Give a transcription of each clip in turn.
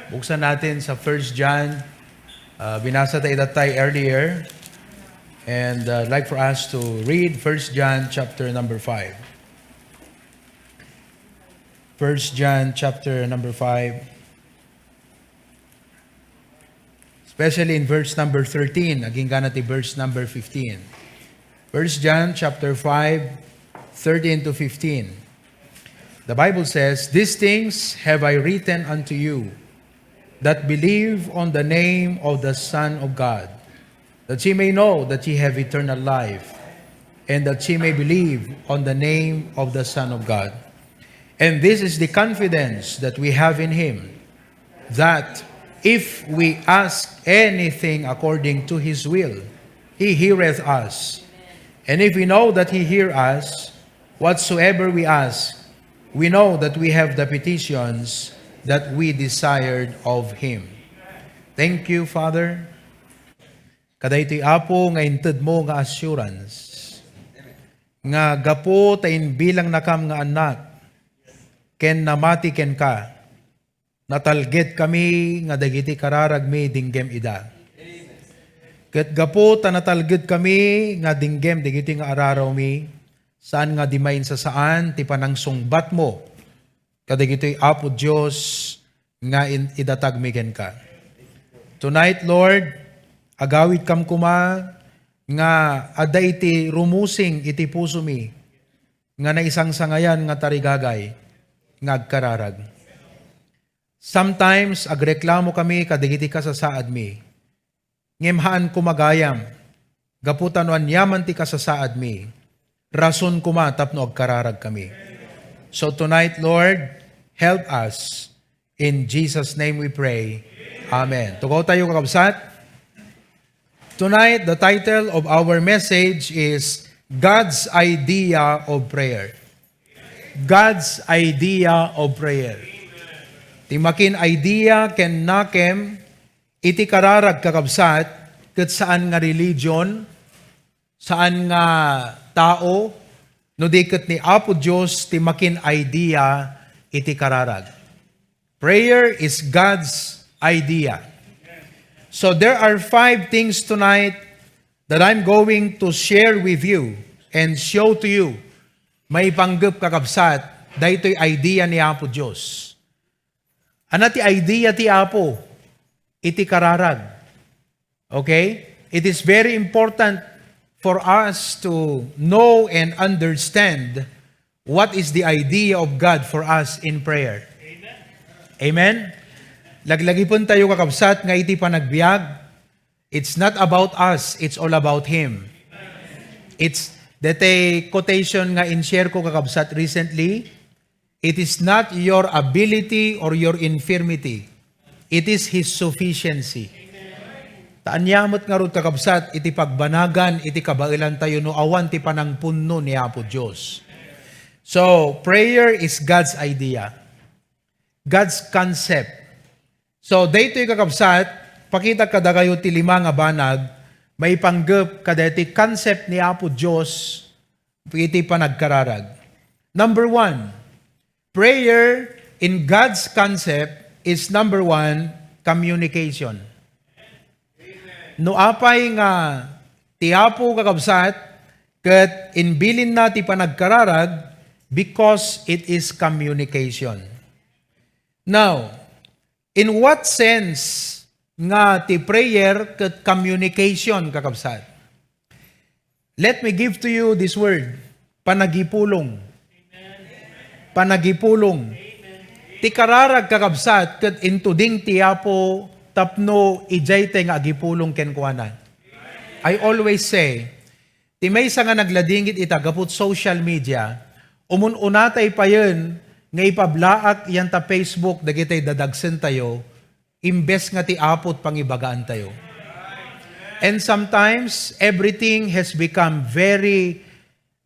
Buksan natin sa 1 John. Binasa tayo earlier. And I'd like for us to read 1 John chapter number 5. 1 John chapter number 5. Especially in verse number 13. Aging ganati verse number 15. 1 John chapter 5, 13 to 15. The Bible says, "These things have I written unto you, that believe on the name of the Son of God, that ye may know that ye have eternal life, and that ye may believe on the name of the Son of God. And this is the confidence that we have in him, that if we ask anything according to his will, he heareth us. And if we know that he hear us, whatsoever we ask, we know that we have the petitions that we desired of him." Thank you, Father. Kadaytoy apo nga inted mo nga assurance. Nga gapo tayin bilang nakam nga anak, ken namati ken ka, natalget kami nga dagiti kararag mi dinggem ida. Ket gapo ta natalget kami nga dinggem dagiti nga araraw mi, saan nga dimayin sa saan ti panangsungbat mo, kadagitoy apo Diyos nga idatag mi ken ka. Tonight, Lord, agawid kam kuma nga ada iti rumusing iti puso mi, nga naisang sangayan nga tarigagay, nga agkararag. Sometimes, agreklamo kami kadagiti kasasaad mi. Ngemhaan kumagayam, gaputan wan yaman ti kasasaad mi, rason kuma tapno agkararag kami. So tonight, Lord, help us. In Jesus' name we pray. Amen. Tugaw tayo kakabsat. Tonight, the title of our message is God's Idea of Prayer. God's Idea of Prayer. Timakin idea ken nakem iti kararag kakabsat ket saan nga religion, saan nga tao, no diket ni Apo Diyos timakin idea iti kararag. Prayer is God's idea. So there are 5 things tonight that I'm going to share with you and show to you. May panggap kakabsat, daytoy idea ni Apo Diyos. Ana ti idea ti Apo, iti kararag. Okay? It is very important for us to know and understand what is the idea of God for us in prayer. Amen? Laglagi pun tayo kakabsat nga iti panagbiag. It's not about us, it's all about Him. It's that a quotation nga in-share ko kakabsat recently. It is not your ability or your infirmity. It is His sufficiency. Taanyamot nga ron kakabsat, iti pagbanagan, iti kabailan tayo no awan ti panangpunno ni Apo Diyos. So, prayer is God's idea. God's concept. So, daytoy kakabsat, pakita kada kayo ti 5 nga banag, may panggap kada iti concept ni Apo Diyos, iti panagkararag. Number 1, prayer in God's concept is number 1, communication. No apay nga ti Apo kakabsat, ket inbilin na ti panagkararag because it is communication. Now, in what sense nga ti prayer ket communication kakabsat? Let me give to you this word, panagipulong. Panagipulong. Ti kararag kakabsat ket intuding ti Apo tapno ijay te nga agipulong ken kuana. I always say, ti maysa nga nagladingit itagaput social media, umununatay pa yun, nga ipablaak yan ta Facebook, dagitay dadagsen tayo, imbes nga ti apot pangibagaan tayo. And sometimes, everything has become very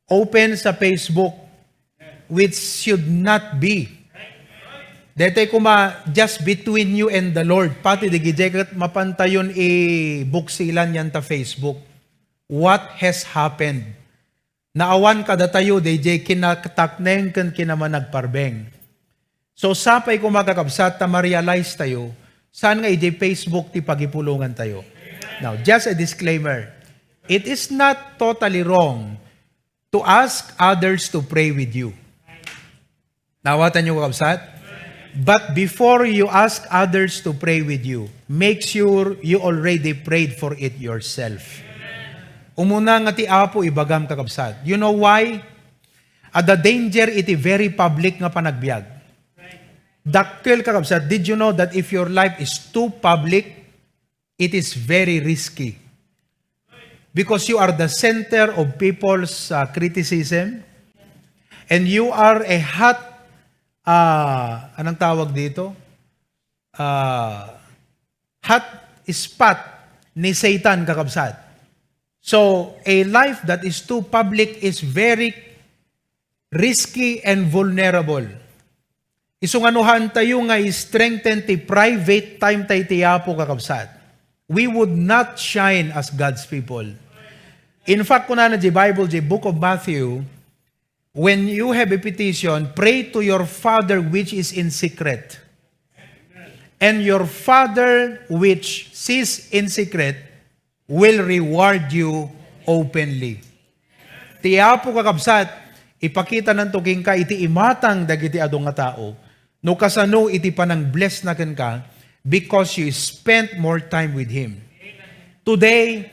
open sa Facebook, which should not be. Dete kuma, just between you and the Lord, pati digijay mapantayon buksilan yan ta Facebook. What has happened? Naawan kada tayo, DJ kinatakneng kan kinaman nagparbeng. So sapay ko makakabsat ta ma-realize tayo, saan nga iti Facebook ti pagipulungan tayo. Now, just a disclaimer. It is not totally wrong to ask others to pray with you. Nawatan niyo kakabsat? But before you ask others to pray with you, make sure you already prayed for it yourself. Umuna nga ti Apo ibagam kakabsat. You know why? At the danger iti very public nga panagbiag. Dakkel kakabsat, did you know that if your life is too public, it is very risky? Because you are the center of people's criticism, and you are a hot, anong tawag dito? Hot spot ni Satan kakabsat. So, a life that is too public is very risky and vulnerable. Isunganuhan tayo nga strengthen ti private time tayo ti Apo kakabsat. We would not shine as God's people. In fact, kung na di Bible, the book of Matthew, when you have a petition, pray to your Father which is in secret. And your Father which sees in secret will reward you openly. Ti Apo kakabsat, ipakita ng tuking ka, iti imatang dagiti adong nga tao, no kasano iti panang bless na ka, because you spent more time with Him. Today,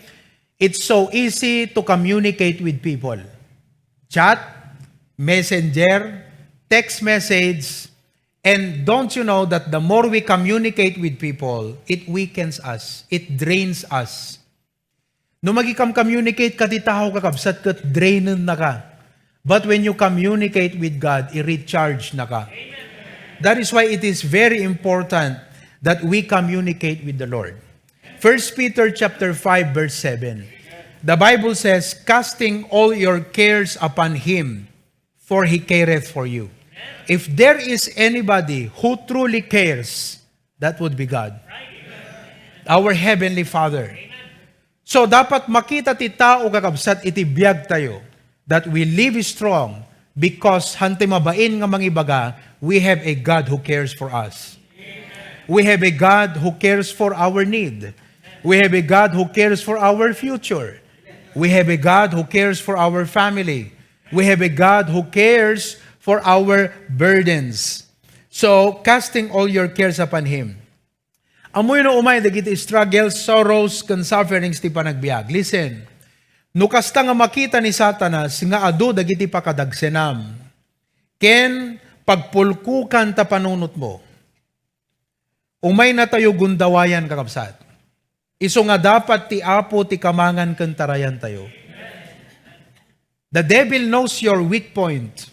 it's so easy to communicate with people. Chat, messenger, text message, and don't you know that the more we communicate with people, it weakens us, it drains us. No magikam communicate ka ti tao kakabsat kat drainin na ka. But when you communicate with God, i-recharge na ka. That is why it is very important that we communicate with the Lord. 1 Peter chapter 5 verse 7. The Bible says, casting all your cares upon Him, for He careth for you. If there is anybody who truly cares, that would be God. Our Heavenly Father. So dapat makita ti tao kakabsat iti biyag tayo that we live strong because hante mabain nga mangibaga, we have a God who cares for us. We have a God who cares for our need. We have a God who cares for our future. We have a God who cares for our family. We have a God who cares for our burdens. So, casting all your cares upon Him. Amoy no umay dagiti struggles, sorrows, and sufferings ti panagbiag. Listen, no kasta nga makita ni Satanas nga adu dagiti pakadagsenam, ken pagpulkukan ta panunot mo, umay na tayo gundawayan kakabsat. Iso nga dapat ti Apo ti kamangan ken tarayan tayo. The devil knows your weak point.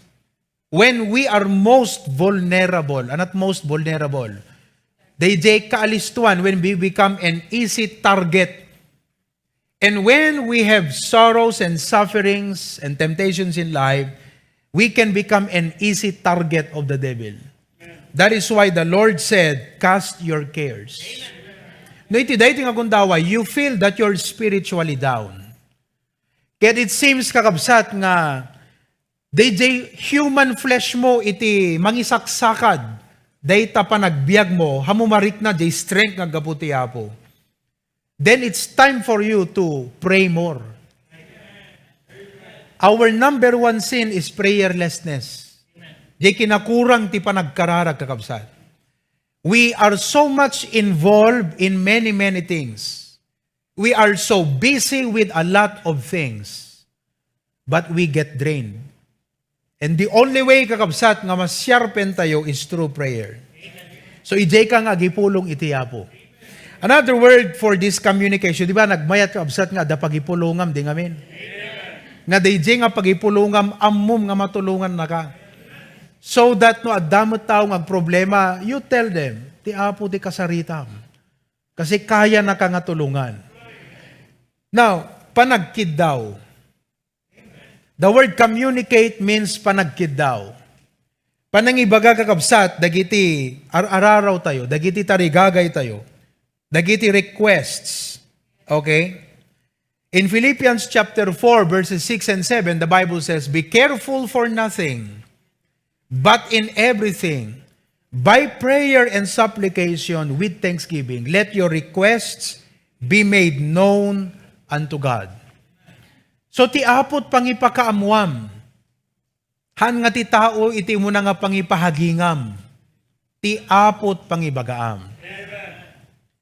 When we are most vulnerable, and not most vulnerable, DJ kaalistuan when we become an easy target. And when we have sorrows and sufferings and temptations in life, we can become an easy target of the devil. That is why the Lord said, cast your cares. No, iti dahi nga kundawa, you feel that you're spiritually down. Kaya it seems kakabsat nga, DJ, human flesh mo iti mangisaksakad, dahi ta panagbiag mo, hamumarik na, jay strength nga gaputi Apo. Then it's time for you to pray more. Our number one sin is prayerlessness. Di kinakurang ti panagkararag kakabsat. We are so much involved in many, many things. We are so busy with a lot of things. But we get drained. And the only way kakabsat nga masyarpen tayo is through prayer. So ijay ka nga gipulong iti Apo. Another word for this communication, di ba, nagmayat kakabsat nga da pagipulungam, di ngamin. Nga DJ nga pagipulungam, ammum nga matulungan na ka. So that no, adamot tao nga problema, you tell them, ti Apo ti kasaritam. Kasi kaya na ka nga tulungan. Now, panagkid daw. The word communicate means panagkid daw. Panangibaga kakabsat, dagiti araraw tayo, dagiti tarigagay tayo, dagiti requests. Okay? In Philippians chapter 4, verses 6 and 7, the Bible says, be careful for nothing, but in everything, By prayer and supplication with thanksgiving, let your requests be made known unto God. So ti apot pangipakaamuam, han nga ti tao iti mo na nga pangipahagingam, ti apot pangibagaam.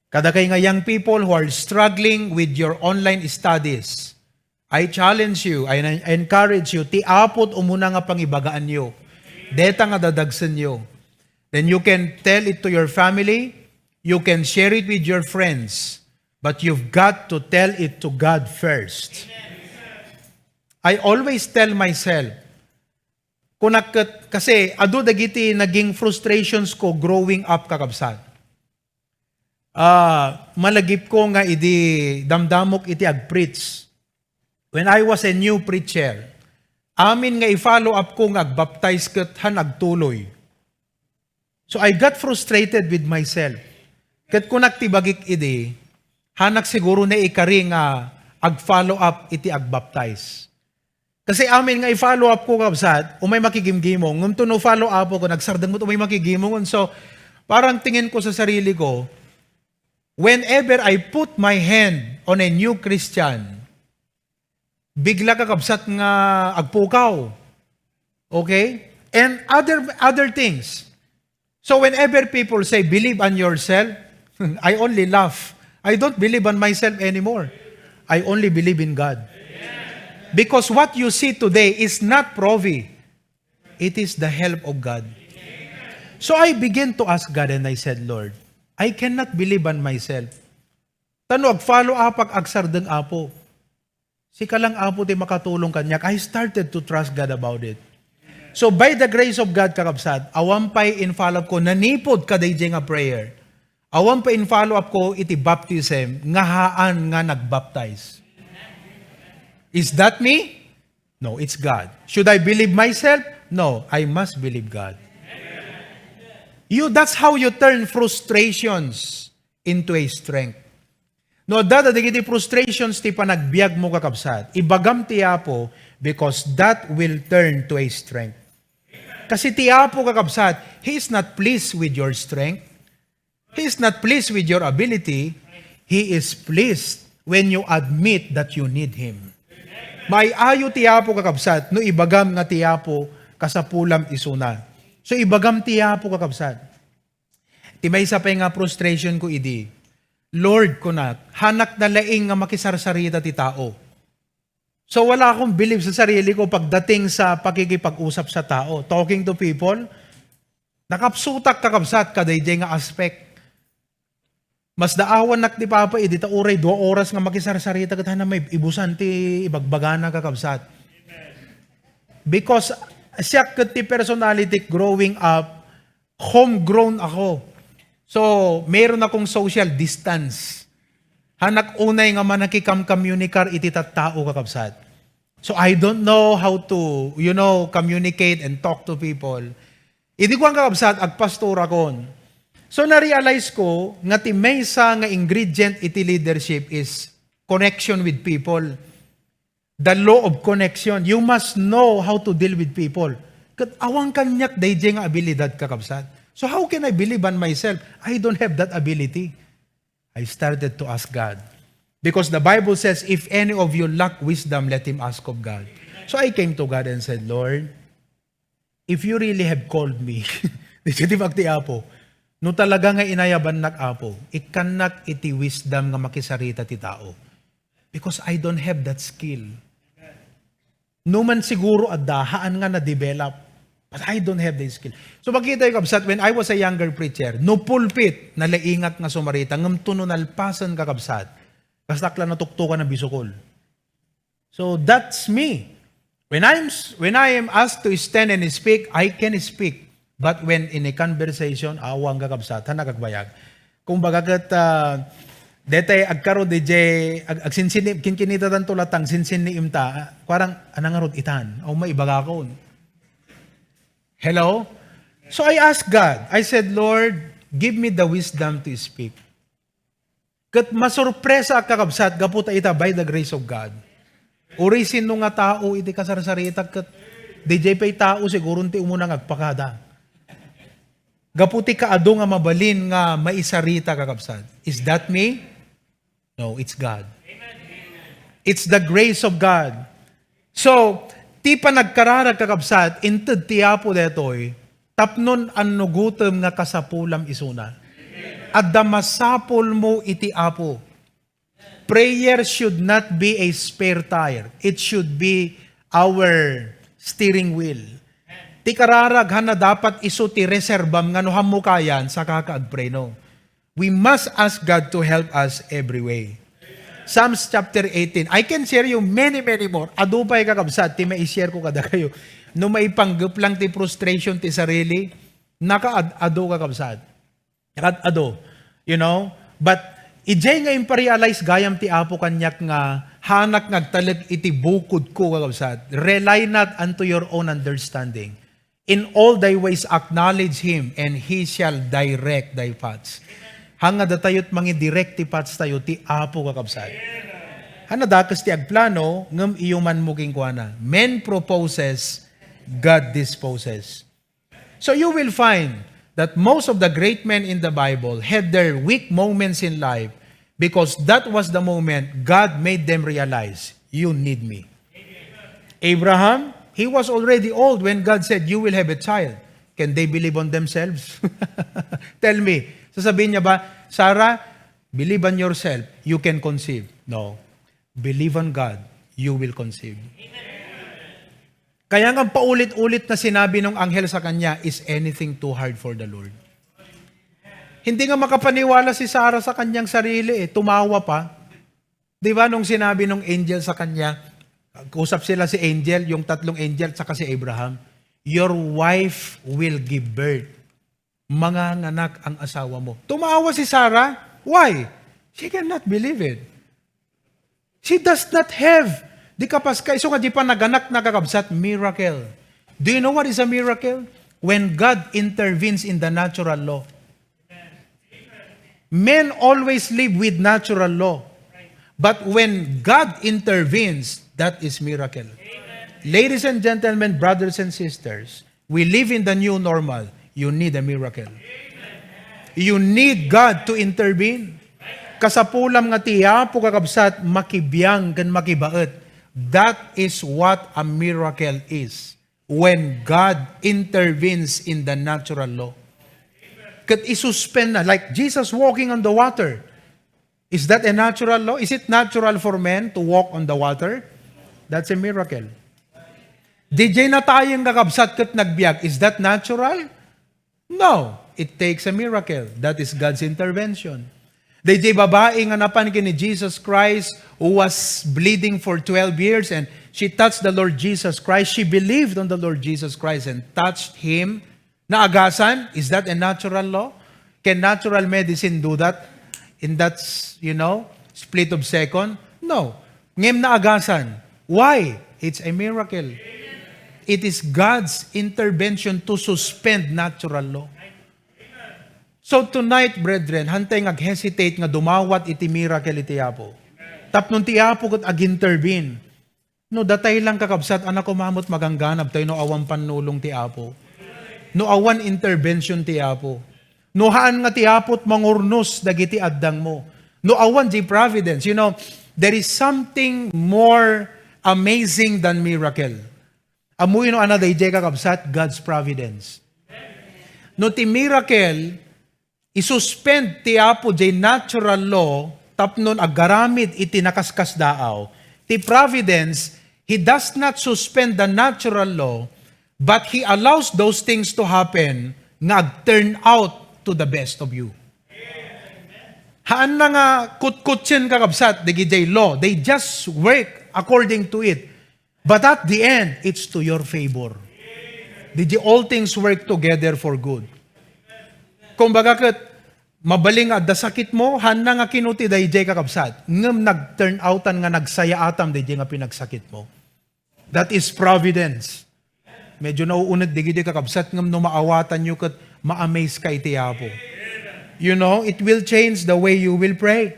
Kada kay nga young people who are struggling with your online studies, I challenge you, I encourage you, ti apot umuna nga pangibagaan nyo. Deta nga dadagsan nyo. Then you can tell it to your family, you can share it with your friends, but you've got to tell it to God first. I always tell myself, kasi ado dagiti naging frustrations ko growing up kakabsat. Malagip ko nga idi damdamok iti agpreach. When I was a new preacher, amin nga i-follow up ko nga agbaptize ket han agtuloy. So I got frustrated with myself. Ket kun nagtibagik idi, hanak siguro na ikari nga ag-follow up iti agbaptize. Kasi amin nga i-follow up ko kabsat, umay makigimgimong, ngum no follow up ko, nagsardang mo umay makigimong. So parang tingin ko sa sarili ko, whenever I put my hand on a new Christian, bigla ka kabsat nga agpukaw. Okay? And other things. So whenever people say, believe on yourself, I only laugh. I don't believe on myself anymore. I only believe in God. Because what you see today is not Provi. It is the help of God. So I began to ask God and I said, Lord, I cannot believe on myself. Tanog, follow up agsardeng apo. Si kalang apo di makatulong kanyak. I started to trust God about it. So by the grace of God, kakabsat, awampay in follow-up ko, nanipod kaday nga prayer. Awampay in follow-up ko, iti baptism, ngahaan nga nagbaptize. Is that me? No, it's God. Should I believe myself? No, I must believe God. That's how you turn frustrations into a strength. No, dadadigiti frustrations ti panagbiag mo kakabsat. Ibagam ti Apo because that will turn to a strength. Kasi ti Apo kakabsat, He is not pleased with your strength. He is not pleased with your ability. He is pleased when you admit that you need Him. May ayo ti Apo kakabsat, no ibagam nga ti Apo kasapulam isuna. So ibagam ti Apo kakabsat. Ti may isa pa nga frustration ko idi. Lord ko na, hanak na laing nga makisarsarita ti tao. So wala akong believe sa sarili ko pagdating sa pakikipag-usap sa tao. Talking to people, nakapsutak kakabsat kaday nga aspect. Mas daawan nak ti Papa, idita uray 2 oras nga makisarsarita kat na may ibusan ti ibagbagana kakabsat. Because siya kat ti personality growing up, homegrown ako. So, meron akong social distance. Hanak unay nga manakikam-communicate iti tattao kakabsat. So I don't know how to, communicate and talk to people. Idi ko ang kakabsat, agpastora kon. So na-realize ko, nga ti maysa nga ingredient iti leadership is connection with people. The law of connection. You must know how to deal with people. Kat awang kanyak dayjay nga abilidad kakabsat. So how can I believe on myself? I don't have that ability. I started to ask God. Because the Bible says, if any of you lack wisdom, let him ask of God. So I came to God and said, Lord, if you really have called me, Apo, no talaga nga inayaban nak Apo, ikanak iti wisdom nga makisarita ti tao. Because I don't have that skill. No man siguro haan nga na-develop. But I don't have the skill. So makita yung kabsat, when I was a younger preacher, no pulpit, nalaingat nga sumarita, ngam tununalpasan kakabsat, kastakla natuktukan na bisukol. So that's me. When I am asked to stand and speak, I can speak. But when in a conversation, awang kakabsat, hanakagbayag. Kung bagagat, detay agkaro DJ, agsinsin, kinkinita tan tulatang, sinsin ni imta, parang anangarod itan, o maibaga ko. Hello? So I asked God, I said, Lord, give me the wisdom to speak. Kat masurpresa kakabsat, gaputa ita by the grace of God. Uri sino nga tao, iti kasarsarita, kat DJ pa'y tao, siguro ti umunang agpakada. Gaputi ka ado nga mabalin nga maisarita kakabsat. Is that me? No, it's God. It's the grace of God. So, ti pa nagkararag kakabsat, inted ti Apo detoy, tapnon ang nugutom nga kasapulam isuna. At damasapol mo iti Apo. Prayer should not be a spare tire. It should be our steering wheel. Ti kararag na dapat iso ti reserbam nga no mo kayan sa kakaagpray no. We must ask God to help us every way. Psalms chapter 18. I can share you many more. Ado pa'y kakabsat, ti mai-share ko kada kayo. No may panggap lang ti frustration ti sarili, naka-ado kakabsat. Naka-ado. You know? But, ijay nga imparealize gayam ti Apo kanyak nga hanak ngagtalag iti bukod ko kakabsat. Rely not unto your own understanding. In all thy ways acknowledge Him, and He shall direct thy paths. Hanga datayot mangi direct ti paths tayo, ti Apo kakabsat. Hana dakas ti agplano, ngem iyo man muging kuana. Men proposes, God disposes. So you will find that most of the great men in the Bible had their weak moments in life because that was the moment God made them realize, you need me. Abraham, he was already old when God said, you will have a child. Can they believe on themselves? Tell me. Sasabihin niya ba, Sarah, believe on yourself, you can conceive. No. Believe on God, you will conceive. Kaya nga paulit-ulit na sinabi ng anghel sa kanya, is anything too hard for the Lord? Hindi nga makapaniwala si Sarah sa kanyang sarili, tumawa pa. Di ba nung sinabi ng angel sa kanya, usap sila si angel, yung tatlong angel, saka si Abraham, your wife will give birth. Manganganak ang asawa mo. Tumawa si Sarah. Why? She cannot believe it. She does not have the capacity. So di pa naganak na kakabsat, miracle. Do you know what is a miracle? When God intervenes in the natural law. Men always live with natural law. But when God intervenes, that is miracle. Ladies and gentlemen, brothers and sisters, we live in the new normal. You need a miracle. You need God to intervene. Kasapulam nga tiya, po kakabsat, makibiyang kan makibaet. That is what a miracle is. When God intervenes in the natural law. Kat isuspend na, like Jesus walking on the water. Is that a natural law? Is it natural for men to walk on the water? That's a miracle. DJ na tayong kakabsat kat nagbiag. Is that natural? No. It takes a miracle. That is God's intervention. DJ babae nga napankin ni Jesus Christ who was bleeding for 12 years and she touched the Lord Jesus Christ. She believed on the Lord Jesus Christ and touched Him. Naagasan? Is that a natural law? Can natural medicine do that? In that, split of second? No. Ngem naagasan. Why? It's a miracle. It is God's intervention to suspend natural law. So tonight, brethren, hantay hesitate nga dumawat iti miracle iti Apo. Tapnon ti Apo kat ag-intervene. No, datay lang kakabsat, anak ko mamot magangganab tayo no awan panulong ti Apo. No awan intervention ti Apo. No haan nga ti Apo't mangurnos dagiti addang mo. No awan di providence. There is something more amazing than miracle. Amuy no anaday jay kakabsat, God's providence. No ti miracle, isuspend ti Apo jay natural law, tapnon agaramid iti nakaskas daaw. Ti providence, He does not suspend the natural law, but He allows those things to happen nga turn out to the best of you. Haan na nga kutkutsin kakabsat, digi jay law, they just work according to it. But at the end, it's to your favor. Did all things work together for good? Kung baga kat, mabaling at dasakit mo, hana nga kinuti dahi jay kakabsat. Ngam nag-turn outan nga nagsaya atam dahi nga pinagsakit mo. That is providence. Medyo nauunad dahi kakabsat ngam no maawatan nyo kat ma-amaze ka iti Apo. It will change the way you will pray.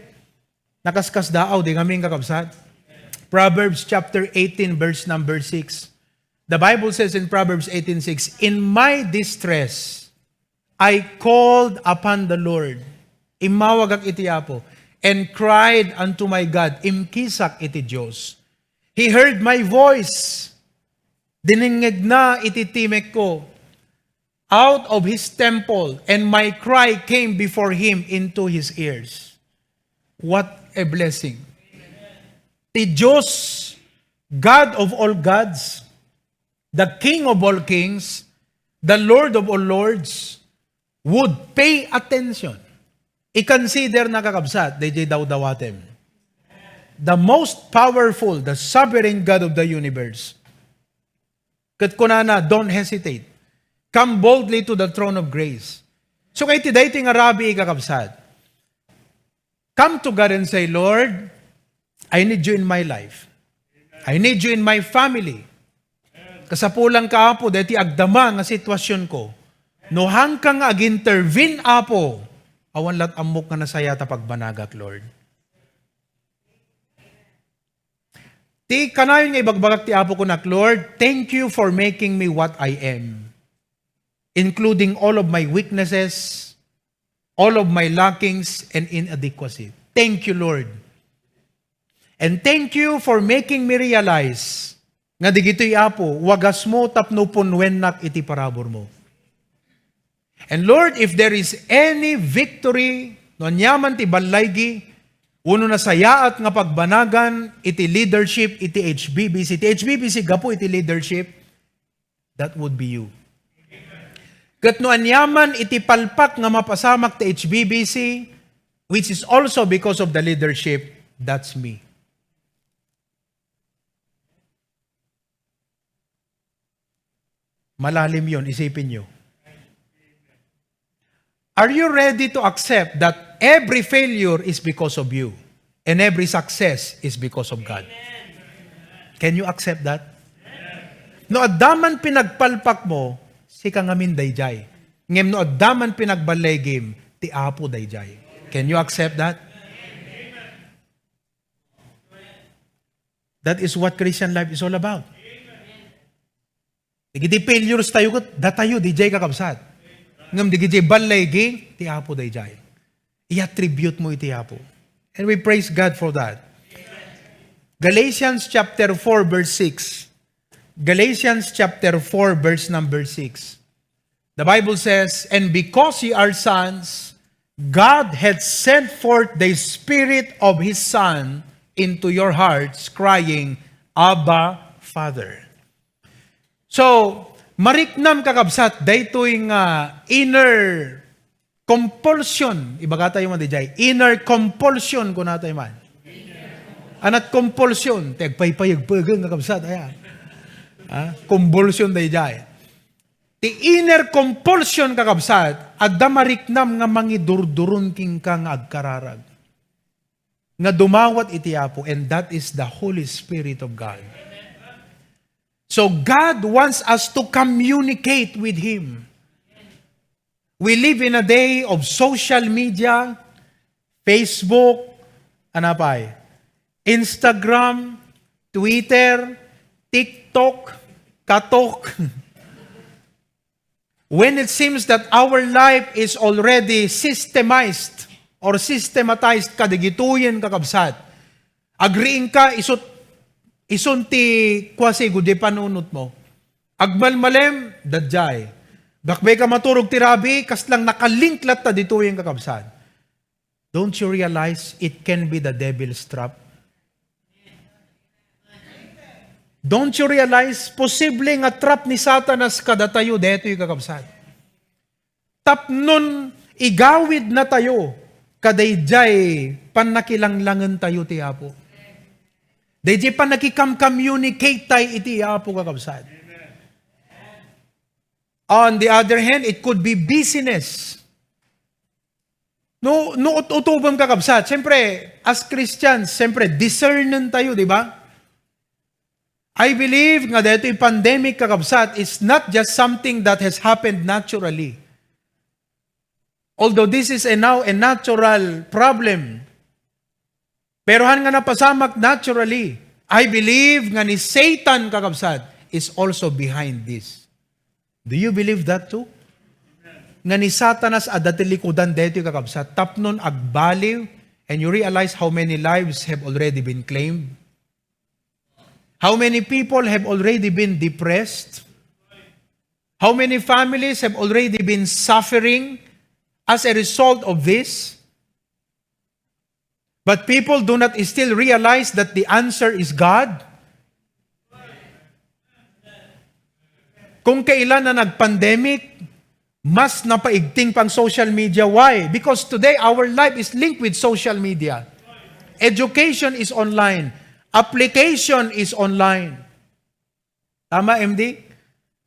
Nakaskas daaw, di kaming kakabsat. Proverbs chapter 18 verse number 6. The Bible says in Proverbs 18:6, in my distress, I called upon the Lord. Imawag ak iti Apo. And cried unto my God. Imkisak iti Diyos. He heard my voice. Diningig na iti timek ko. Out of His temple. And my cry came before Him into His ears. What a blessing. Ti Diyos, God of all gods, the King of all kings, the Lord of all lords, would pay attention. I-consider na kakabsat, DJ daw-dawatem. The most powerful, the sovereign God of the universe. Kat kunana, don't hesitate. Come boldly to the throne of grace. So kay tiday ting arabi kakabsat. Come to God and say, Lord, I need you in my life. I need you in my family. Kasapulang ka Apo, deti agdama nga sitwasyon ko. No hangkang ag-intervene Apo, awan lat amok nga nasaya ta pagbanagak, Lord. Ti kanayon nga ibagbagak ti Apo ko nak, Lord, thank you for making me what I am. Including all of my weaknesses, all of my lackings and inadequacy. Thank you, Lord. And thank you for making me realize nga digito'y Apo, wagas mo tapno punwennak iti parabor mo. And Lord, if there is any victory, no nyaman ti balaygi, uno na sayaat nga pagbanagan, iti leadership, iti HBBC. Iti HBBC, gapo iti leadership, that would be you. Kat no anyaman, iti palpak nga mapasamak ti HBBC, which is also because of the leadership, that's me. Malalim yun, isipin nyo. Are you ready to accept that every failure is because of you and every success is because of God? Can you accept that? No adaman pinagpalpak mo, si kangamin dayjay. Ngem no adaman pinagbalegim, ti Apo dayjay. Can you accept that? That is what Christian life is all about. Digiti failures tayo, datayo, DJ kakabsat. Ngam digiti balaygi, ti Apo dayjay. I-attribute mo iti Apo. And we praise God for that. Galatians chapter 4 verse 6. Galatians chapter 4 verse number 6. The Bible says, and because ye are sons, God hath sent forth the Spirit of His Son into your hearts, crying, Abba, Father. So, mariknam kakabsat, daytoy nga inner compulsion, ibaga tayo man dijay, inner compulsion ko natay man. Anat compulsion, tagpaypayagpagang kakabsat, ayan. Compulsion dijay. Ti inner compulsion kakabsat, adda mariknam nga mangidurdurun king kang agkararag. Nga dumawat iti Apo, and that is the Holy Spirit of God. So God wants us to communicate with Him. We live in a day of social media, Facebook, Instagram, Twitter, TikTok, Katok. When it seems that our life is already systemized or systematized kadigituyen kakabsat, agriin ka, isunti kwasi gudi panunot mo. Agmalmalem, dadjay. Bakbay ka maturog tirabi, kas lang nakalinklat ta dito yung kakabsat. Don't you realize it can be the devil's trap? Don't you realize, posible nga trap ni Satanas kada tayo, deto yung kakabsat. Tapnon, igawid na tayo, kadayjay, panakilanglangan tayo ti Apo. Dayjay pa nakikam-communicate tayo iti Apo kakabsat. On the other hand, it could be business. No utubang kakabsat. Siyempre, as Christians, siyempre, discernan tayo, di ba? I believe nga dito yung pandemic kakabsat is not just something that has happened naturally. Although this is now a natural problem. Pero han nga napasamak naturally. I believe nga ni Satan kakabsat is also behind this. Do you believe that too? nga ni Satanas adatilikudan dito kakabsat, tapnon agbaliw, and you realize how many lives have already been claimed? How many people have already been depressed? How many families have already been suffering as a result of this? But people do not still realize that the answer is God. Kung kailan na nag-pandemic, mas napaigting pang social media. Why? Because today our life is linked with social media. Education is online. Application is online. Tama, MD?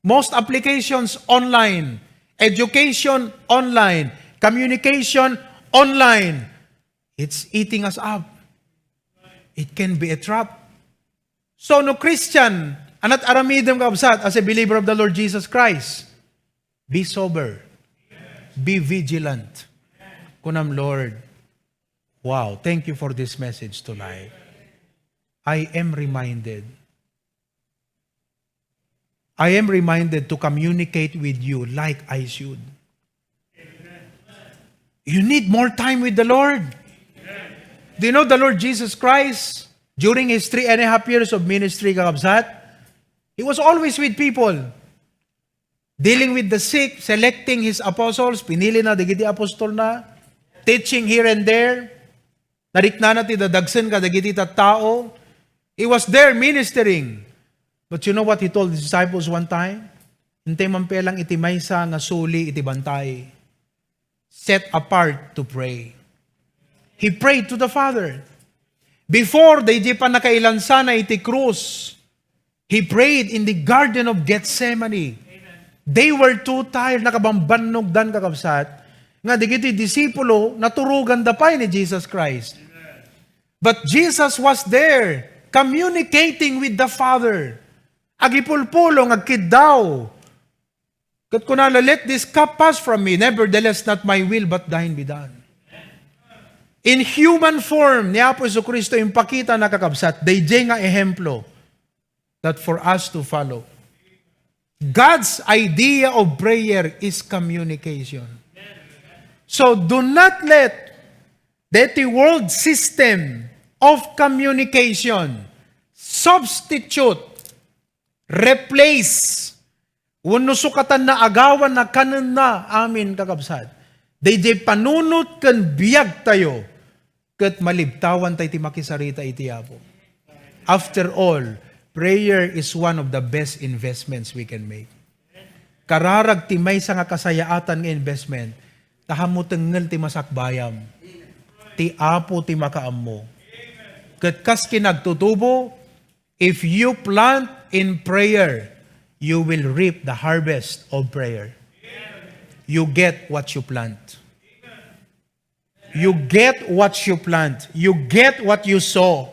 Most applications online. Education online. Communication online. It's eating us up. It can be a trap. So no Christian, anat aramidem kabsat as a believer of the Lord Jesus Christ, be sober. Be vigilant. Kunam Lord, wow, thank you for this message tonight. I am reminded to communicate with you like I should. You need more time with the Lord. Do you know the Lord Jesus Christ, during His 3.5 years of ministry, kakabsat, He was always with people. Dealing with the sick, selecting His apostles, pinili na, digiti apostol na, teaching here and there, narikna na ti dadagsen ka, digiti tao. He was there ministering. But you know what He told His disciples one time? Hintay mampelang iti maysa nga suli iti bantay. Set apart to pray. He prayed to the Father. Before they di pa nakailansa na iti krus, He prayed in the Garden of Gethsemane. They were too tired, nakabambannog dan kakabsat, nga digiti disipulo, naturugan da pa ni Jesus Christ. But Jesus was there, communicating with the Father. Agipulpulong, agkidaw. Kat kunala, let this cup pass from me, nevertheless not my will, but thine be done. In human form, ni Apo Jesucristo impakita na kakabsat, dayjay nga ehemplo that for us to follow. God's idea of prayer is communication. So do not let that the world system of communication substitute, replace, wano sukatan na agawan na kanan na amin kakabsat. Dayjay panunot kan biyag tayo, ket malibtawan tayo ti makisarita iti Apo. After all, prayer is one of the best investments we can make. Kararag ti may sa nga kasayaatan nga investment, tahamutengel ti masakbayam. Ti Apo ti makaammo. Ket kas kinagtutubo, if you plant in prayer, you will reap the harvest of prayer. You get what you plant. You get what you plant. You get what you sow.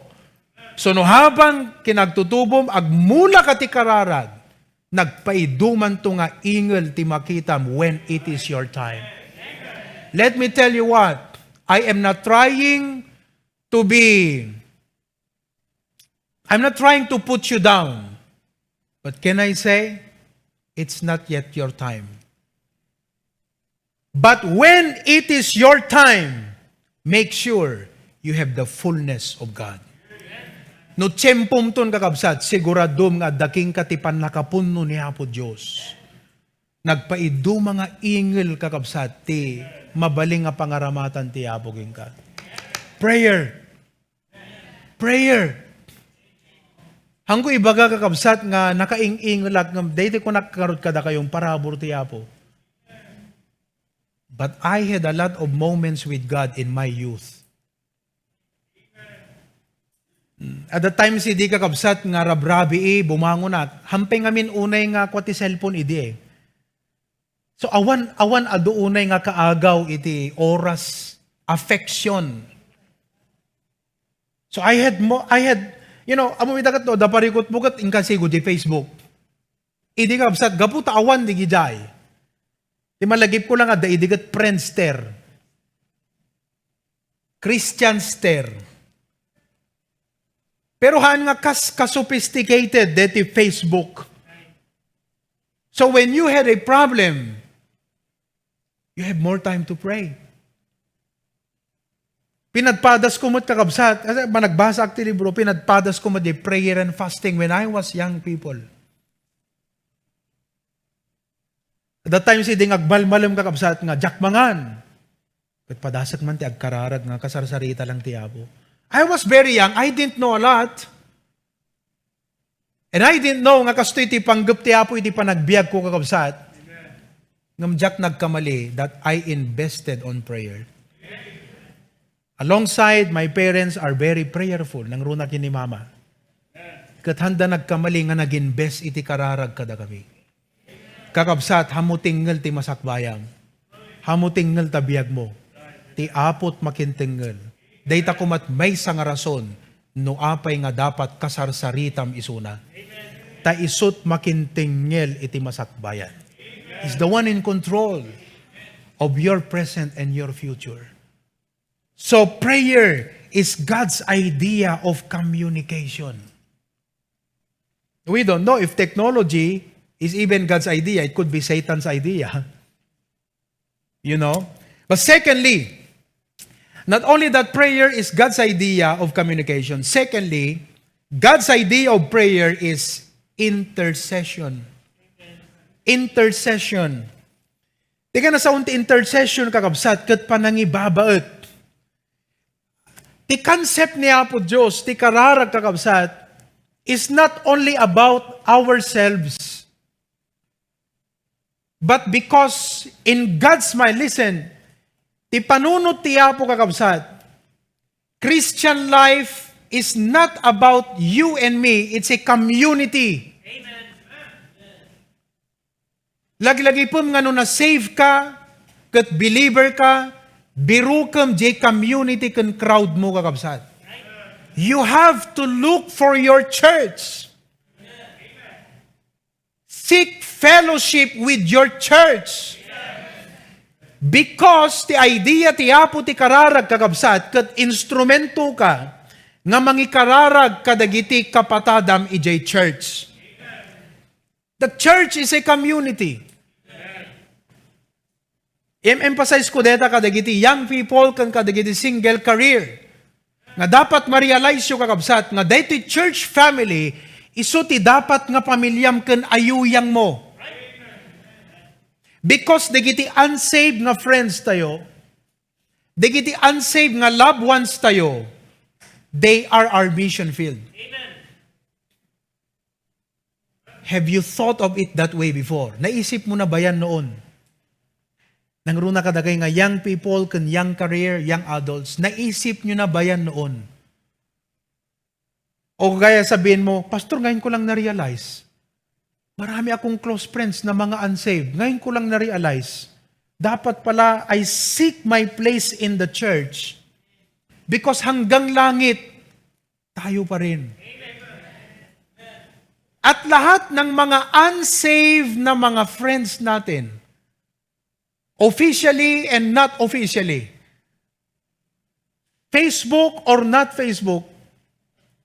So no habang kinagtutubom, agmula ka ti kararag, nagpaiduman to nga ingel ti makitam when it is your time. Let me tell you what, I'm not trying to put you down. But can I say, it's not yet your time. But when it is your time, make sure you have the fullness of God. No tiyempom ton kakabsat, siguradom nga daking katipan nakapunno ni Apo Diyos. Nagpaidu mga ingel kakabsat, ti mabaling nga pangaramatan ti Apo ka. Prayer. Prayer. Hanggo ibaga kakabsat nga nakaing-ingel nga dayte ko nakakarot kada kayong parabor ti Apo. But I had a lot of moments with God in my youth. At the time si di kakabsat nga rabrabi bumangon at hampeng amin unay nga kwati cellphone idi So awan adu unay nga kaagaw iti oras affection. So I had amo itakat no da parikot bukat inka sigo di Facebook. Idi kakabsat gaputa awan di gijay. Di malagip ko lang da idigat Friendster. Christianster. Pero haan nga ka-sophisticated deti Facebook. So when you had a problem, you have more time to pray. Pinadpadas ko mo't kakabsat. Kasi nagbasa akti libro, pinadpadas ko mo't di prayer and fasting when I was young people. At that time, si ding agbalmalam kakabsat nga, jakmangan. At padasak man ti agkararag nga, kasarsarita lang ti abo. I was very young. I didn't know a lot. And I didn't know nga kastoy ti panggup ti apo iti panagbiag ko kakabsat. Ngamjak nagkamali that I invested on prayer. Alongside, my parents are very prayerful. Nang runa kini mama. Kat handa nagkamali nga nag-invest iti kararag kada kami. Kakabsat, hamutinggal ti masakbayam. Hamutinggal tabiyag mo. Ti apot makintinggal. Dayta kumat may nga rason no apay nga dapat kasarsaritam isuna. Ta isut makintinggal iti masakbayan. He's the one in control of your present and your future. So prayer is God's idea of communication. We don't know if technology is even God's idea. It could be Satan's idea. You know? But secondly, not only that prayer is God's idea of communication. Secondly, God's idea of prayer is intercession. Intercession. Di ka na sa unti intercession kakabsat kat panangibabaet. The concept niya po Diyos, ti kararag kakabsat, is not only about ourselves, but because in God's mind, listen, ti panunot tiya po kakabsat, Christian life is not about you and me, it's a community. Amen. Lagi-lagi po nga na save ka, kat believer ka, birukam jay community kan crowd mo kakabsat. You have to look for your church. Seek fellowship with your church. Because the idea ti apo ti kararag kakabsat kat instrumento ka nga mangikararag kadagiti kapatadam ijay church. The church is a community. Emphasize ko deta kadagiti young people kan kadagiti single career. Nga dapat ma-realize yung kakabsat nga dati church family iso ti dapat nga pamilyam kan ayuyang mo. Because dagiti unsaved nga friends tayo, dagiti unsaved nga loved ones tayo, they are our mission field. Amen. Have you thought of it that way before? Naisip mo na ba yan noon? Nangruna kadagay nga young people, kan young career, young adults, naisip nyo na ba yan noon? O gaya sabihin mo, Pastor, ngayon ko lang na-realize. Marami akong close friends na mga unsaved. Ngayon ko lang na-realize. Dapat pala I seek my place in the church because hanggang langit, tayo pa rin. At lahat ng mga unsaved na mga friends natin, officially and not officially. Facebook or not Facebook,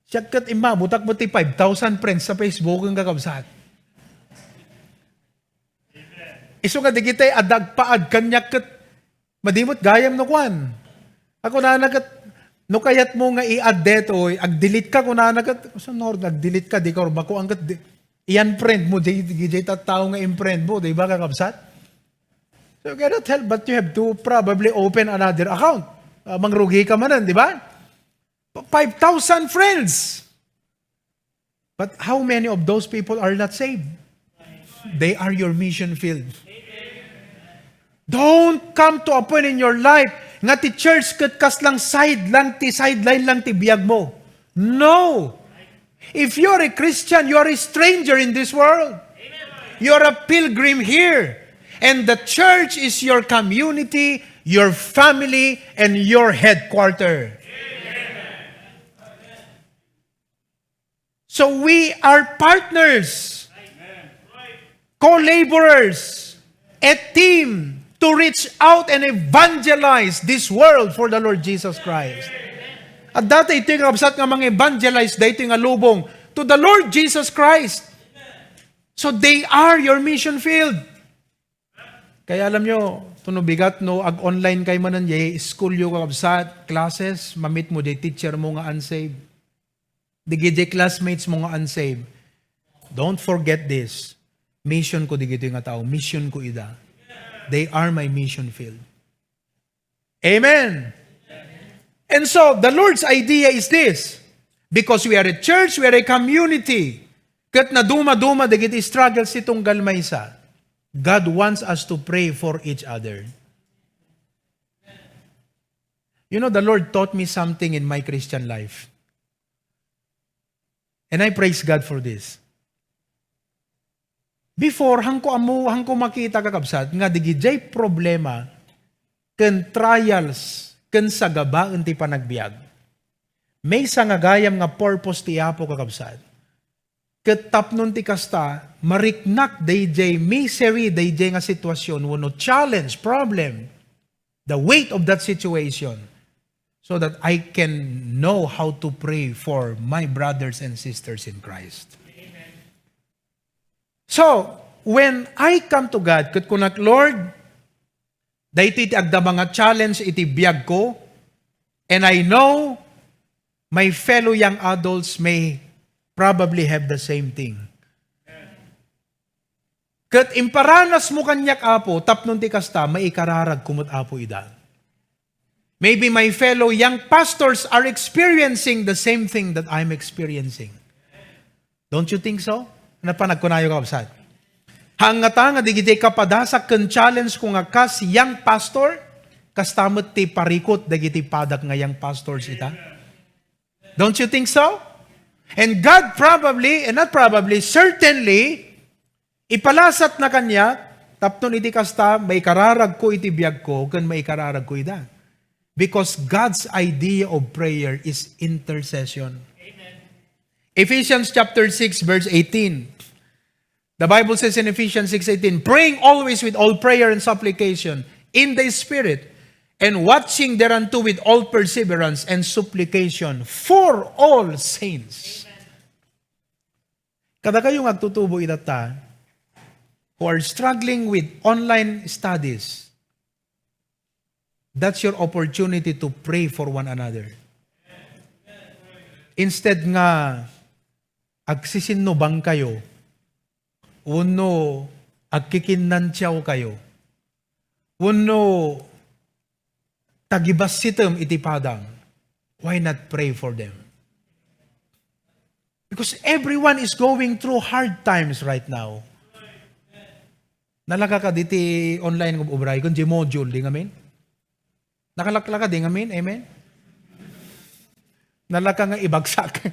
siya kat ima, butak mo ti 5,000 friends sa Facebook ang kakabsat. Iso nga digitay adag paad kanyak kat madimot gayam no kwan. Ako na nagat no kayat mo nga i-add deto, ag-delete ka ko na nagat, so nor nag-delete ka di ka or bako ang iyan friend mo, di tao nga in-friend mo, di ba kakabsat? So you cannot help but you have to probably open another account. Mangrugi ka manan, di ba? 5,000 friends. But how many of those people are not saved? They are your mission field. Don't come to a point in your life nga ti church kat kas lang sideline lang ti biyag mo. No. If you're a Christian, you are a stranger in this world. You're a pilgrim here. And the church is your community, your family, and your headquarter. So we are partners, co-laborers, a team to reach out and evangelize this world for the Lord Jesus Christ. At dati ito yung kabsat nga mga evangelize, dito yung alubong to the Lord Jesus Christ. So they are your mission field. Kaya alam nyo, tunubigat no, ag online kay manan yay, school yung kakabsat, classes, mamit mo di teacher mo nga unsaved. Di classmates mo nga unsaved. Don't forget this. Mission ko digito nga tao. Mission ko ida. They are my mission field. Amen. And so, the Lord's idea is this. Because we are a church, we are a community. Kat na duma-duma digiti struggles itong galmaysa. God wants us to pray for each other. You know, the Lord taught me something in my Christian life. And I praise God for this. Before, hangko makita kakabsat, nga digijay problema, ken trials, ken sagaba, ti panagbiag. May sangagayam nga purpose ti Apo kakabsat. Ketap nun ti kasta, mariknak DJ, misery DJ nga sitwasyon, wano challenge, problem, the weight of that situation, so that I can know how to pray for my brothers and sisters in Christ. Amen. So, when I come to God, kat kunak, Lord, dahito iti agda mga challenge iti biyag ko, and I know my fellow young adults may probably have the same thing. Kat imparanas mo kanyak Apo, tapnon ti kasta, maikararag kumot Apo ida. Maybe my fellow young pastors are experiencing the same thing that I'm experiencing. Don't you think so? Napanagkunayo ka absat. Hangata nga digiti kapadasak ken challenge ko nga kas young pastor, kastamot ti parikot dagiti padak nga young pastors ita. Don't you think so? And God probably, and not probably, certainly, ipalasat na kanya, tapnon iti kasta, may kararag ko iti biyag ko, kan may kararag ko ida. Because God's idea of prayer is intercession. Amen. Ephesians chapter 6, verse 18. The Bible says in Ephesians 6:18, praying always with all prayer and supplication in the Spirit, and watching thereunto with all perseverance and supplication for all saints. Kada kayong agtutubo itata, who are struggling with online studies, that's your opportunity to pray for one another. Instead nga, agsisinubang kayo, uno, agkikinantyaw kayo, uno, tagibas sitem iti padang, why not pray for them? Because everyone is going through hard times right now. Nalaka ka diti online ng ubray, kung di module, di ngamin? Nakalaklaka, di ngamin? Amen? Nalaka nga ibagsak.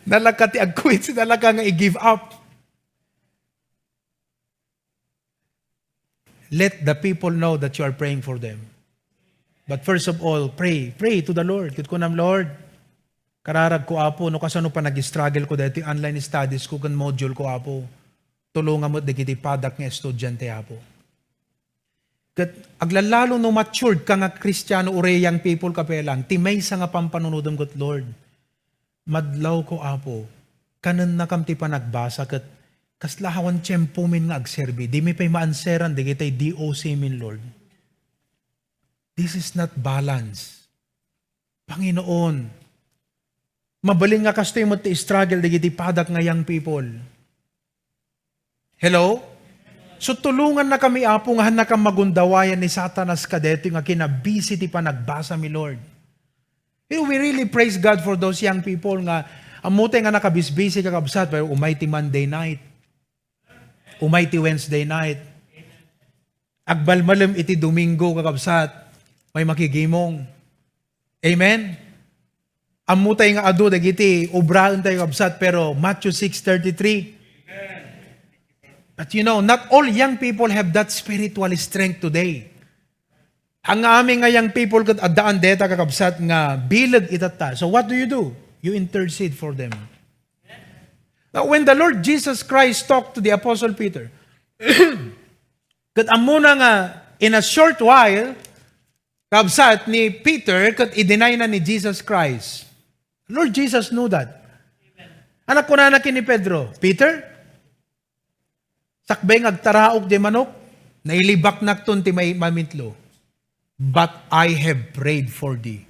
Nalaka ti agquit, nalaka nga i-give up. Let the people know that you are praying for them. But first of all, pray. Pray to the Lord. Kit ko nam, Lord, kararag ko Apo, no kasano pa nag-struggle ko dahil online studies ko, kan module ko Apo. Tulungan mo dagiti padak nga estudyante Apo. Kat aglalalo no matured ka nga Kristiyano ureyang people kapelang, timay sa nga pampanunodom kat Lord. Madlaw ko Apo, kanan na kam ti panagbasa kat kaslahawan tiyempo min nga agserbi, di mi pa'y maanseran, di kita'y DOC min Lord. This is not balance. Panginoon, mabaling nga kastoy mo ti struggle, di kiti padak nga young people. Hello? So tulungan na kami Apo nga na kang magundawayan ni Satanas kadeto nga kinabisi ti panagbasa mi Lord. We really praise God for those young people nga amute nga nakabisbisi kakabsat pero umay ti Monday night. Umay ti Wednesday night. Agbalmalem iti Domingo kakabsat. May makigimong. Amen? Amutay nga adu dagiti obraan tayo kakabsat pero Matthew 6:33. But you know, not all young people have that spiritual strength today. Ang aming nga young people kat adaan deta kakabsat nga bilag itata. So what do? You intercede for them. Now when the Lord Jesus Christ talked to the Apostle Peter, kat amuna nga in a short while, kabsat ni Peter kat i-deny na ni Jesus Christ. Lord Jesus knew that. Anak ko na ni Pedro, Peter, sakbay ngagtaraok di manok, Nailibak nakton ti may mamitlo. But I have prayed for thee.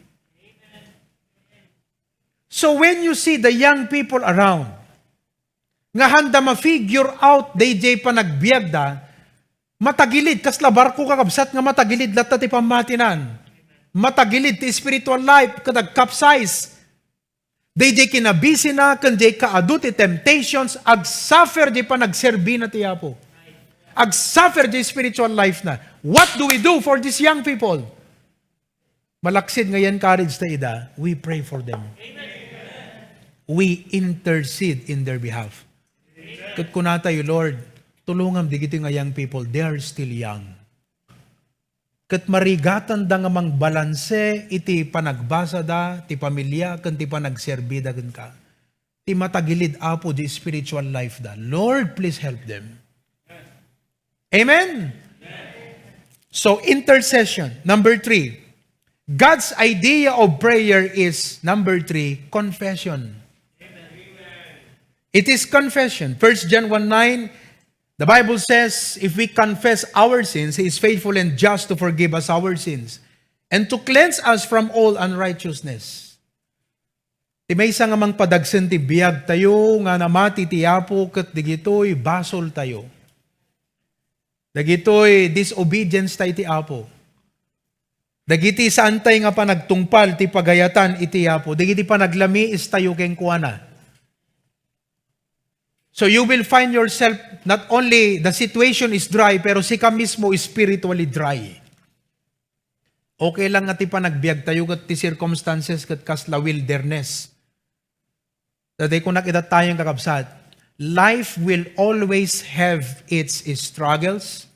So when you see the young people around, nga handa ma-figure out DJ pa nagbiag da, matagilid, kasla barko kakabsat nga matagilid lata ti pamatinan. Matagilid ti spiritual life, kadag capsize. DJ kinabisi na, kanjay kaadu ti temptations, ag-suffer di pa nagserbi na ti Apo. Ag-suffer di spiritual life na. What do we do for these young people? Malaksid ngayon courage ta ida, we pray for them. We intercede in their behalf. Kat kunata tayo, Lord, tulungan di giti nga young people, they are still young. Kat marigatan da nga mang balanse, iti panagbasa da, ti pamilya, kan ti panagserbi da ka. Ti matagilid Apo di spiritual life da. Lord, please help them. Amen? So, intercession. Number 3. God's idea of prayer is, number 3, confession. It is confession. 1 John 1:9, the Bible says, if we confess our sins, He is faithful and just to forgive us our sins and to cleanse us from all unrighteousness. Ti may isa nga mang padagsen ti biyag tayo, nga namati ti Apo, kat digito'y basol tayo. Dagitoy disobedience tayo ti Apo. Dagiti saantay nga pa nagtungpal ti pagayatan iti Apo. Dagiti pa naglamiis tayo keng kuana. So you will find yourself, not only the situation is dry, pero si ka mismo is spiritually dry. Okay lang nga ti pa nagbiag tayo kat ti circumstances kat kasla wilderness. Dati kung nakita tayong kakabsat, life will always have its struggles,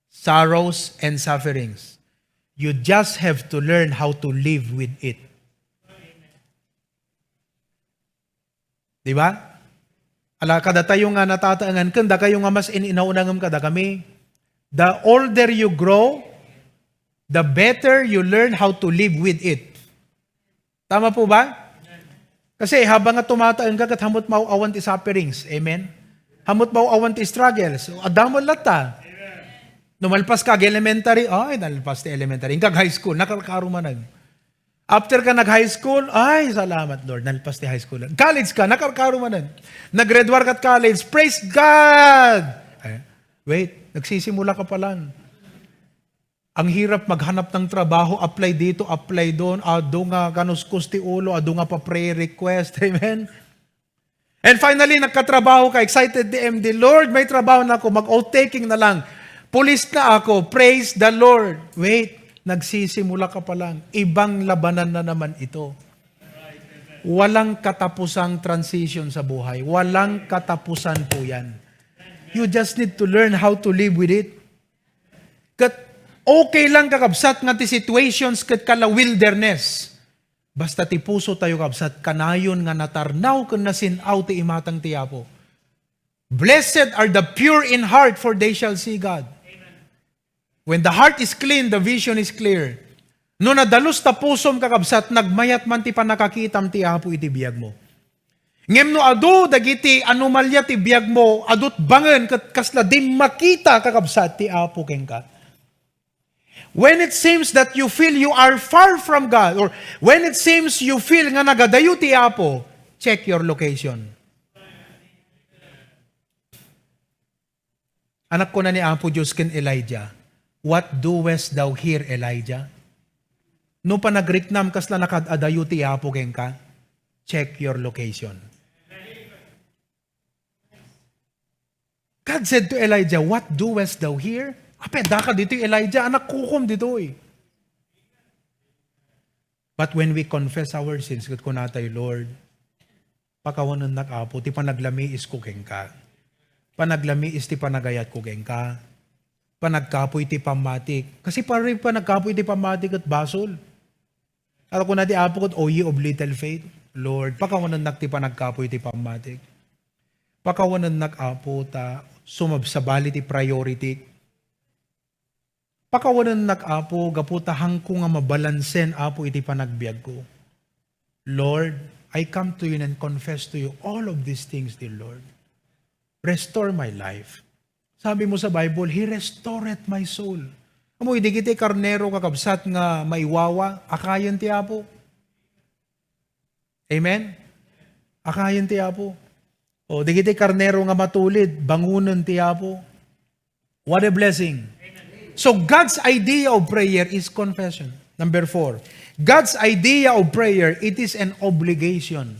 sorrows, and sufferings. You just have to learn how to live with it. Diba? Ala, kada tayo nga natataangan, kanda kayo nga mas inaunangam kada kami. The older you grow, the better you learn how to live with it. Tama po ba? Kasi habang nga tumataan ka, kat hamot mauawan ti sufferings. Amen? Hamot mauawan ti struggles. Adamon lata. Numalpas ka elementary, ay, nalpas ti elementary. Kag high school, nakarkarumanag. After ka nag-high school, ay, salamat Lord, nalpas ti high school. College ka, nakarkarumanag. Nag-graduate ka college, praise God! Ay, wait, nagsisimula ka pa lang. Ang hirap maghanap ng trabaho, apply dito, apply doon, ado nga kanuskus ti ulo, ado nga pa prayer request, amen? And finally, nagkatrabaho ka, excited di MD, Lord, may trabaho na ako, mag-outtaking na lang. Pulis na ako, praise the Lord. Wait, nagsisimula ka pa lang. Ibang labanan na naman ito. Walang katapusang transition sa buhay. Walang katapusan po yan. You just need to learn how to live with it. Kat okay lang kakabsat nga ti situations kat kala wilderness. Basta ti puso tayo kabsat, kanayon nga natarnaw kan nasinaw ti imatang ti Apo. Blessed are the pure in heart, for they shall see God. When the heart is clean, the vision is clear. No nadalus ta pusom kakabsat, nagmayat man ti panakakitam ti Apo iti biyag mo. Ngem no adu dagiti anomalya ti biyag mo, adut bangen kat kasla di makita kakabsat ti Apo ken ka. When it seems that you feel you are far from God, or when it seems you feel nga nagadayo ti Apo, check your location. Anak ko na ni Apo Diyos ken Elijah, what doest thou here, Elijah? No pa nagriknam kasla nakadadayo ti Apo ken ka, check your location. God said to Elijah, what doest thou here? Apenda ka dito Elijah, anak kukom dito eh. But when we confess our sins, kat ko natay, Lord, pakawanan na Apo, ti panaglami is kuking ka. Panaglami is ti panagayat kuking ka. Panagkapoy ti pamatik. Kasi pari panagkapoy ti pamatik at basol. At ko na di Apo kat, O ye of little faith, Lord, pakawanan na ti panagkapoy ti pamatik. Pakawanan na Apo ta, sumabsabali ti priority. Pakawanan na Apo, gaputahang ko nga mabalansen Apo iti panagbiag ko. Lord, I come to you and confess to you all of these things, dear Lord. Restore my life. Sabi mo sa Bible, He restored my soul. Amoy, di kita karnero kakabsat nga maiwawa, akayan ti Apo. Amen? Akayan ti Apo. O, di kita karnero nga matulid, bangunan ti Apo. What a blessing. So, God's idea of prayer is confession. Number 4. God's idea of prayer, it is an obligation.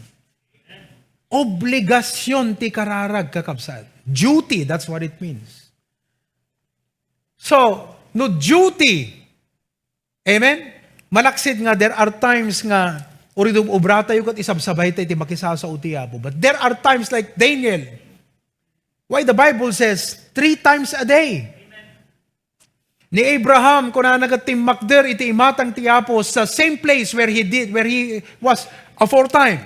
Obligasyon ti kararag kakabsat. Duty, that's what it means. So, no duty. Amen? Malaksid nga, there are times nga, uridong obrata yung kat isabsabay tayo, ti makisasa uti Apo. But there are times like Daniel. Why the Bible says, 3 times a day. Ni Abraham, kung nanagat-timakder, iti imatang ti Apo sa same place where he was aforetime.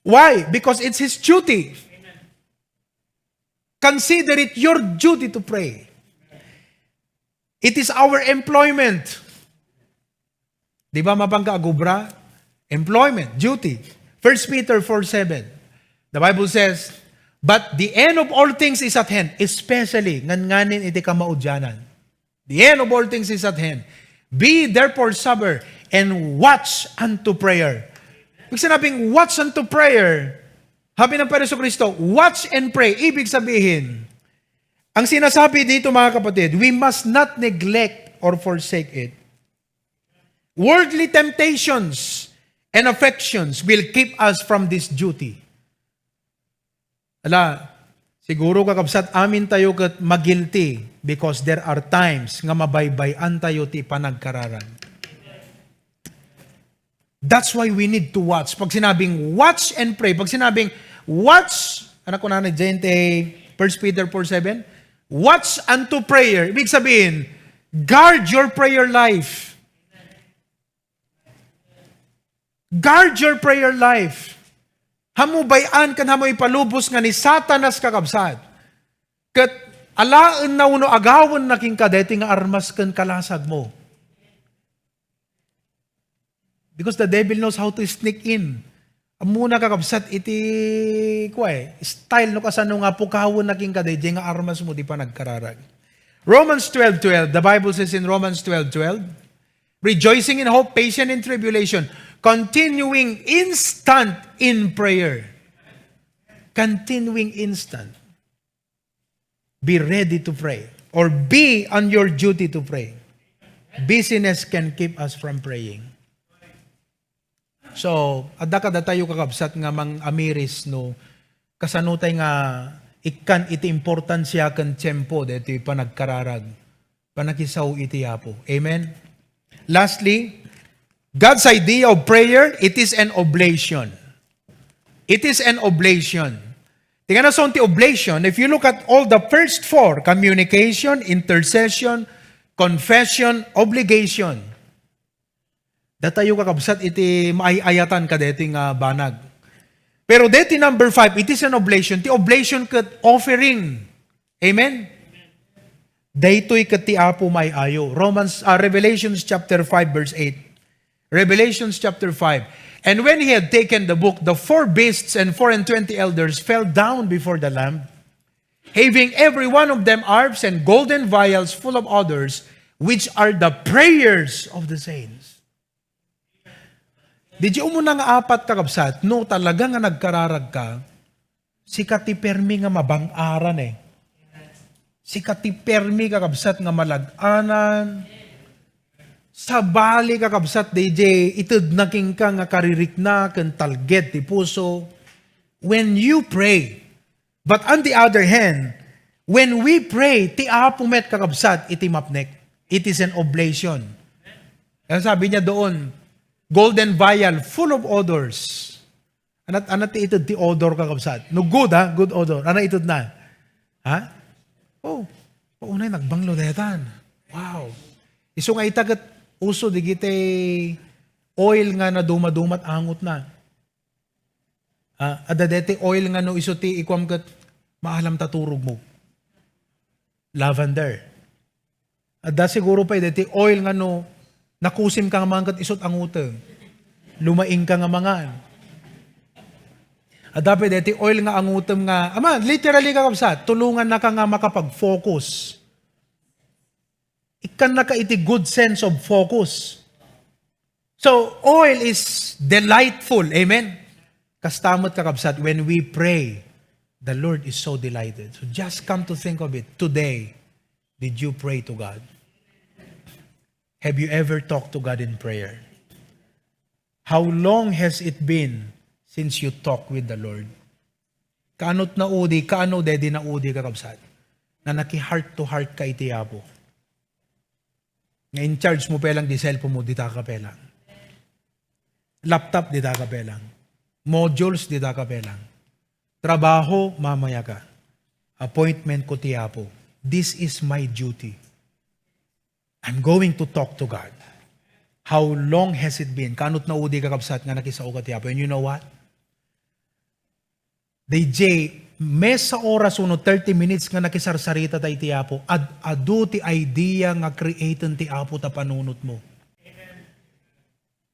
Why? Because it's his duty. Consider it your duty to pray. It is our employment. Di ba mabangga agubra? Employment, duty. 1 Peter 4:7. The Bible says, but the end of all things is at hand, especially nganganin iti kamaudyanan. The end of all things is at hand. Be therefore sober and watch unto prayer. Ibig sinabing watch unto prayer, habi ng Panginoon Kristo, watch and pray. Ibig sabihin, ang sinasabi dito mga kapatid, we must not neglect or forsake it. Worldly temptations and affections will keep us from this duty. Ala, siguro kakabsat amin tayo kat magilty because there are times nga mabaybayan tayo ti panagkararan. That's why we need to watch. Pag sinabing watch and pray, pag sinabing watch, anak ko na ni Gente, 1 Peter 4:7, watch unto prayer. Ibig sabihin, guard your prayer life. Guard your prayer life. Hamubayan kan hamoy palubos nga ni Satanas kakabsat. Kat alaan na uno agawon na king kadeti nga armas kan kalasag mo. Because the devil knows how to sneak in. Amuna kakabsat iti style no kasano nga pukawon na king kadeti nga armas mo di pa nagkararag. Romans 12:12, the Bible says in Romans 12:12, rejoicing in hope, patient in tribulation, continuing instant in prayer. Continuing instant. Be ready to pray. Or be on your duty to pray. Busyness can keep us from praying. So, adda kada tayo kakabsat nga mang amiris no, kasanutay nga ikan iti importansya kan tiyempo dito panagkararag. Panakisaw iti Apo. Amen? Lastly, God's idea of prayer, it is an oblation. It is an oblation. Tingnan na sa ti oblation, if you look at all the first 4, communication, intercession, confession, obligation, datayo kakabsat iti maayayatan ka deti nga banag. Pero deti number 5, it is an oblation. Ti oblation kat offering. Amen? Daytoy kat ti Apo may ayo. Revelations chapter 5 verse 8. Revelations chapter 5. And when he had taken the book, the 4 beasts and 24 elders fell down before the Lamb, having every one of them harps and golden vials full of odors, which are the prayers of the saints. Di di umuna nga 4 kakabsat, no talaga nga nagkararag ka, si katipermi nga mabang-aran eh. Si katipermi kakabsat nga malaganan, sa bali kakabsat DJ, itud na king ka nga karirik na, kan talget ti puso. When you pray, but on the other hand, when we pray, ti Apo met kakabsat, iti mapnek. It is an oblation. Kaya sabi niya doon, golden vial full of odors. Anat ti itud ti odor kakabsat. No good ha, good odor. Ano itud na? Ha? Oh, paunay nagbanglo detan. Wow. Iso nga itagat uso di gite oil nga na dumadumat angot na. Adadete oil nga no iso ti ikwam kat maalam taturog mo. Lavender. Adda siguro pa deti oil nga no nakusim ka nga mga kat isot ang utang. Lumaing ka nga mga. Dapat iti oil nga angutom nga, ama, literally kakabsat, tulungan na ka nga makapag-focus. Ikan na ka iti good sense of focus. So, oil is delightful. Amen? Kastamot kakabsat, when we pray, the Lord is so delighted. So just come to think of it. Today, did you pray to God? Have you ever talked to God in prayer? How long has it been since you talked with the Lord? Kaanot na udi, kaano dedi na udi kakabsat? Na naki-heart to heart ka iti Apo. Nga in charge mo pelang di cellphone mo, di ta ka pelang. Laptop, di ta ka pelang. Modules, di ta ka pelang. Trabaho, mamaya ka. Appointment ko ti Apo. This is my duty. I'm going to talk to God. How long has it been? Kanot na udi kakabsat nga nakisao ka ti Apo. And you know what? DJ, mesa oras uno 30 minutes nga nakisarsarita tayo ti Apo. Adu ti idea nga createn ti Apo ta panunot mo.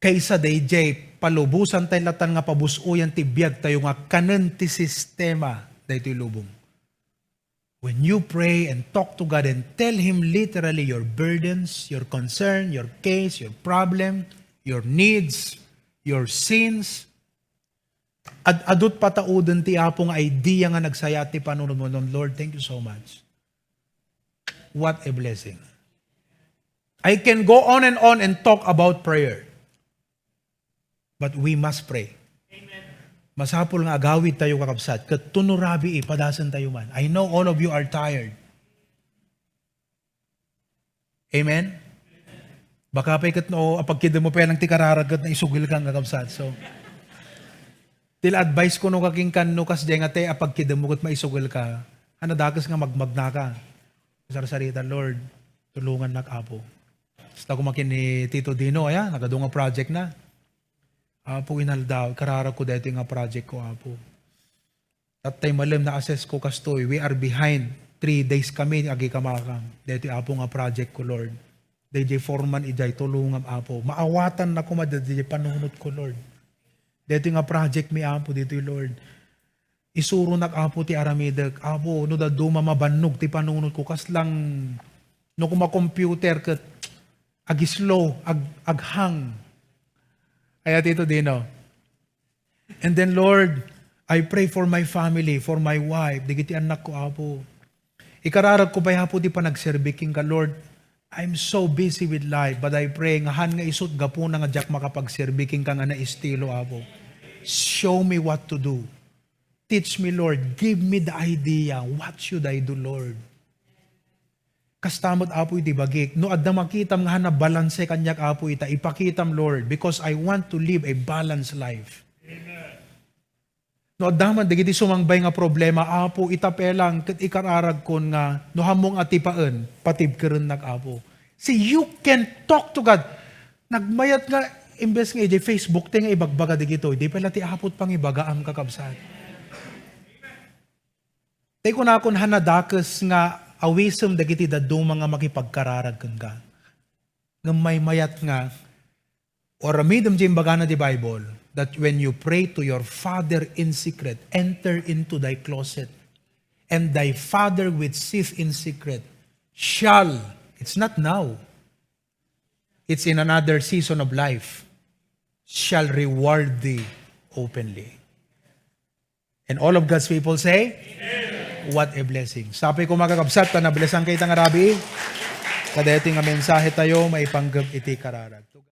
Kaysa DJ, palubusan tayo latan nga pabusuyan ti biyag tayo nga kanen ti sistema dahito lubong. When you pray and talk to God and tell Him literally your burdens, your concern, your case, your problem, your needs, your sins, adut patauden ti Apo nga idea nga nagsaya ti panunod mo. Lord, thank you so much. What a blessing. I can go on and talk about prayer. But we must pray. Amen. Masapol nga agawid tayo kakabsat. Kat tunurabi padasan tayo man. I know all of you are tired. Amen? Baka pa ikat no, apagkida mo pa lang ti kararagat na isugil kang kakabsat. So, tila advice ko no kaking kanno kas di nga te apagkida mo kat maisugil ka. Dakas nga magmagna ka. Sarsarita, Lord, tulungan na Apo. Basta kumakin ni Tito Dino, nagadunga project na. Apo, inaldaw, karara ko dito nga project ko, Apo. At tayo malam na assess ko kastoy, we are behind. 3 days kami, agi kamakam. Dito, Apo, nga project ko, Lord. DJ Foreman, ijay, tulungam, Apo. Maawatan na ko, DJ, panunod ko, Lord. Dito nga project mi, Apo, dito, Lord. Isuro na, Apo, ti Aramidag. Apo, no da duma mabanog, ti panunod ko, kas lang, no kuma-computer, kat, agi slow, aghang. Kaya Tito Dino. And then, Lord, I pray for my family, for my wife, digiti anak ko, Apo. Ikararag ko ba, Apo, di pa nagserbiking ka, Lord, I'm so busy with life, but I pray, ngahan nga isut, gapo na nga jak makapagserbiking ka nga na estilo, Apo. Show me what to do. Teach me, Lord. Give me the idea. What should I do, Lord? Kastamot, Apo, iti bagik. No, adda makitam nga na balance kanyak, Apo, ita. Ipakitam, Lord, because I want to live a balanced life. Amen. No, adda man, digiti sumangbay nga problema, Apo, itapelang, kat ikararag kon nga, no hamong atipaan, patib ka rin Apo. See, you can talk to God. Nagmayat nga, imbes nga, Facebook, nga ibagbaga digito, di pala ti Apot pang ibaga ang kakabsat. Tay ko na akong hanadakas nga, awisem dagiti dadong mga makipagkararag ka. Nga may mayat nga, or amidam jim baga na di Bible, that when you pray to your Father in secret, enter into thy closet, and thy Father which seeth in secret shall, it's not now, it's in another season of life, shall reward thee openly. And all of God's people say, Amen. What a blessing. Sabi ko makakabsat, na blessang kay tanga rabi. Kadeti nga mensahe tayo, maipanggap iti kararag.